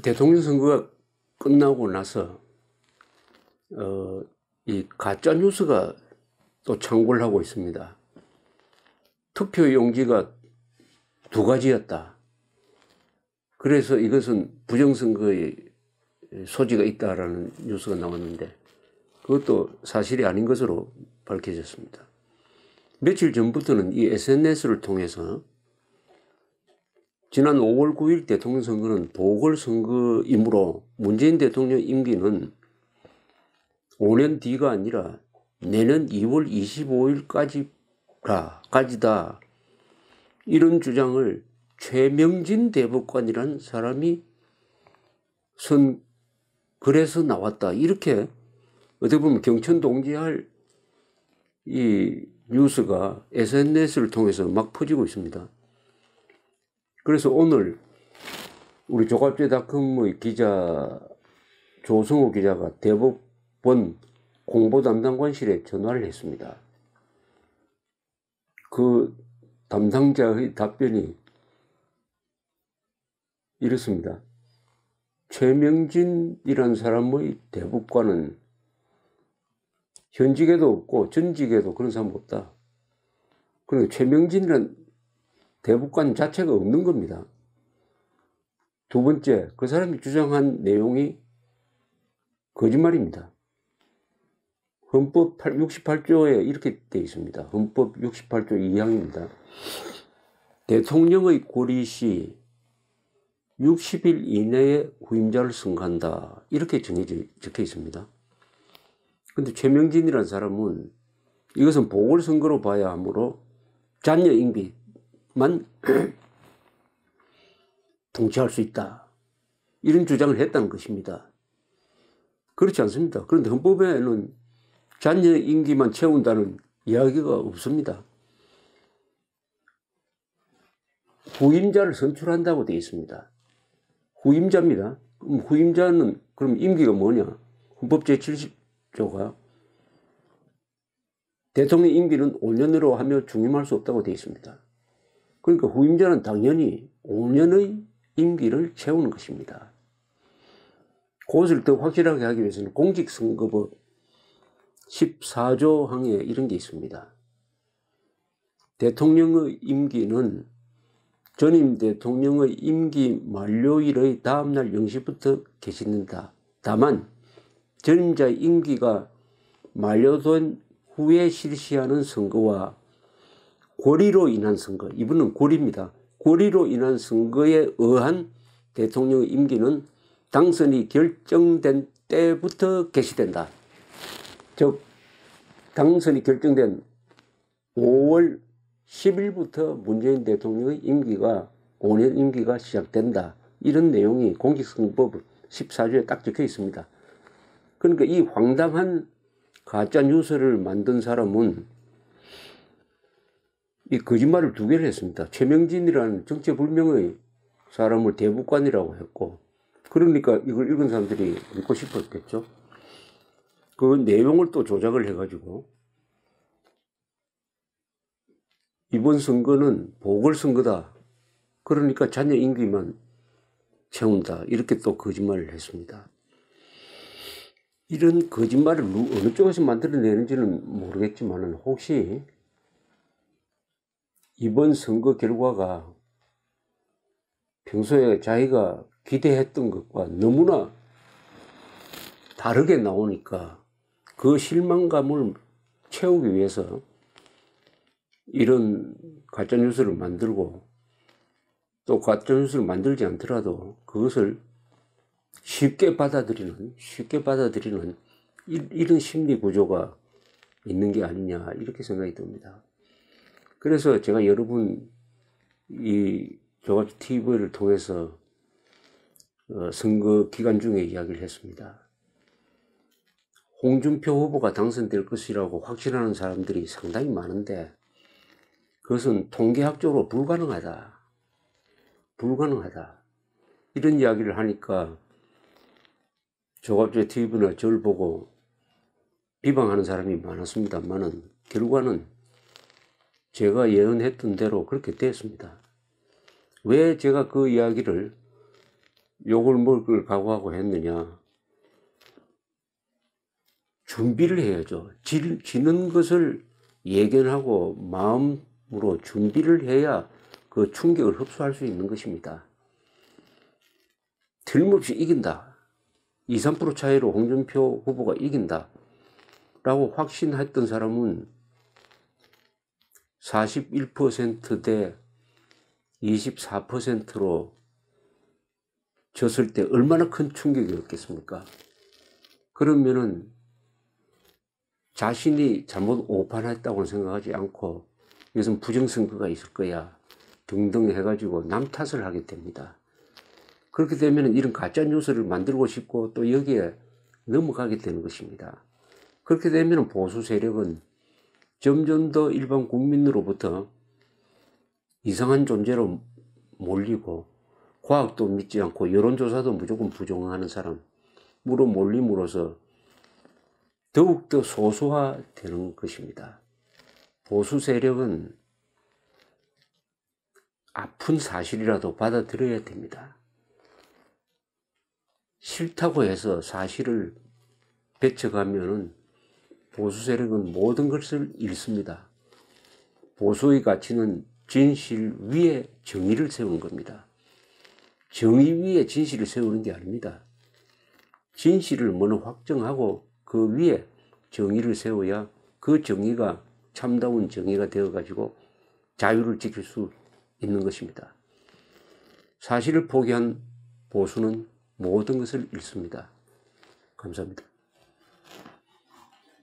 대통령 선거가 끝나고 나서 이 가짜 뉴스가 또 창궐 하고 있습니다. 투표 용지가 2가지였다. 그래서 이것은 부정선거의 소지가 있다라는 뉴스가 나왔는데 그것도 사실이 아닌 것으로 밝혀졌습니다. 며칠 전부터는 이 SNS를 통해서 지난 5월 9일 대통령 선거는 보궐선거이므로 문재인 대통령 임기는 5년 뒤가 아니라 내년 2월 25일까지다. 이런 주장을 최명진 대법관이라는 사람이 그래서 나왔다. 이렇게 어떻게 보면 경천동지할 이 뉴스가 SNS를 통해서 막 퍼지고 있습니다. 그래서 오늘 우리 조갑제닷컴의 기자 조성호 기자가 대법원 공보담당관실에 전화를 했습니다. 그 담당자의 답변이 이렇습니다. 최명진이라는 사람의 대법관은 현직에도 없고 전직에도 그런 사람 없다. 그리고 최명진이라는 대법관 자체가 없는 겁니다. 두 번째, 그 사람이 주장한 내용이 거짓말입니다. 헌법 68조에 이렇게 되어 있습니다. 헌법 68조 2항입니다. 대통령의 고리 시 60일 이내에 후임자를 선거한다. 이렇게 적혀 있습니다. 근데 최명진이라는 사람은 이것은 보궐선거로 봐야 하므로 잔여 임기만 통치할 수 있다. 이런 주장을 했다는 것입니다. 그렇지 않습니다. 그런데 헌법에는 잔여 임기만 채운다는 이야기가 없습니다. 후임자를 선출한다고 되어 있습니다. 후임자입니다. 그럼 후임자는 그럼 임기가 뭐냐? 헌법 제70조가 대통령 임기는 5년으로 하며 중임할 수 없다고 되어 있습니다. 그러니까 후임자는 당연히 5년의 임기를 채우는 것입니다. 그것을 더 확실하게 하기 위해서는 공직선거법 14조 항에 이런 게 있습니다. 대통령의 임기는 전임 대통령의 임기 만료일의 다음날 0시부터 개시된다. 다만 전임자의 임기가 만료된 후에 실시하는 선거와 고리로 인한 선거, 이분은 고리입니다. 고리로 인한 선거에 의한 대통령의 임기는 당선이 결정된 때부터 개시된다. 즉 당선이 결정된 5월 10일부터 문재인 대통령의 임기가 5년 임기가 시작된다. 이런 내용이 공직선거법 14조에 딱 적혀 있습니다. 그러니까 이 황당한 가짜 뉴스를 만든 사람은 이 거짓말을 2개를 했습니다. 최명진이라는 정체불명의 사람을 대법관이라고 했고, 그러니까 이걸 읽은 사람들이 믿고 싶었겠죠. 그 내용을 또 조작을 해가지고 이번 선거는 보궐선거다. 그러니까 잔여 임기만 채운다. 이렇게 또 거짓말을 했습니다. 이런 거짓말을 어느 쪽에서 만들어내는지는 모르겠지만 혹시 이번 선거 결과가 평소에 자기가 기대했던 것과 너무나 다르게 나오니까 그 실망감을 채우기 위해서 이런 가짜뉴스를 만들고 또 가짜뉴스를 만들지 않더라도 그것을 쉽게 받아들이는 이런 심리 구조가 있는 게 아니냐 이렇게 생각이 듭니다. 그래서 제가 여러분 이 조갑 TV를 통해서 선거 기간 중에 이야기를 했습니다. 홍준표 후보가 당선될 것이라고 확신하는 사람들이 상당히 많은데 그것은 통계학적으로 불가능하다. 이런 이야기를 하니까 조갑제 TV나 저를 보고 비방하는 사람이 많았습니다만은 결과는 제가 예언했던 대로 그렇게 됐습니다. 왜 제가 그 이야기를 욕을 먹을 걸 각오하고 했느냐? 준비를 해야죠. 지는 것을 예견하고 마음으로 준비를 해야 그 충격을 흡수할 수 있는 것입니다. 틀림없이 이긴다. 2, 3% 차이로 홍준표 후보가 이긴다. 라고 확신했던 사람은 41% 대 24%로 졌을 때 얼마나 큰 충격이었겠습니까? 그러면은 자신이 잘못 오판했다고는 생각하지 않고 이것은 부정선거가 있을 거야 등등 해가지고 남 탓을 하게 됩니다. 그렇게 되면 이런 가짜 뉴스를 만들고 싶고 또 여기에 넘어가게 되는 것입니다. 그렇게 되면 보수 세력은 점점 더 일반 국민으로부터 이상한 존재로 몰리고 과학도 믿지 않고 여론조사도 무조건 부정하는 사람으로 몰림으로써 더욱더 소수화되는 것입니다. 보수 세력은 아픈 사실이라도 받아들여야 됩니다. 싫다고 해서 사실을 배척하면은 보수 세력은 모든 것을 잃습니다. 보수의 가치는 진실 위에 정의를 세우는 겁니다. 정의 위에 진실을 세우는 게 아닙니다. 진실을 먼저 확정하고 그 위에 정의를 세워야 그 정의가 참다운 정의가 되어가지고 자유를 지킬 수 있는 것입니다. 사실을 포기한 보수는 모든 것을 잃습니다. 감사합니다.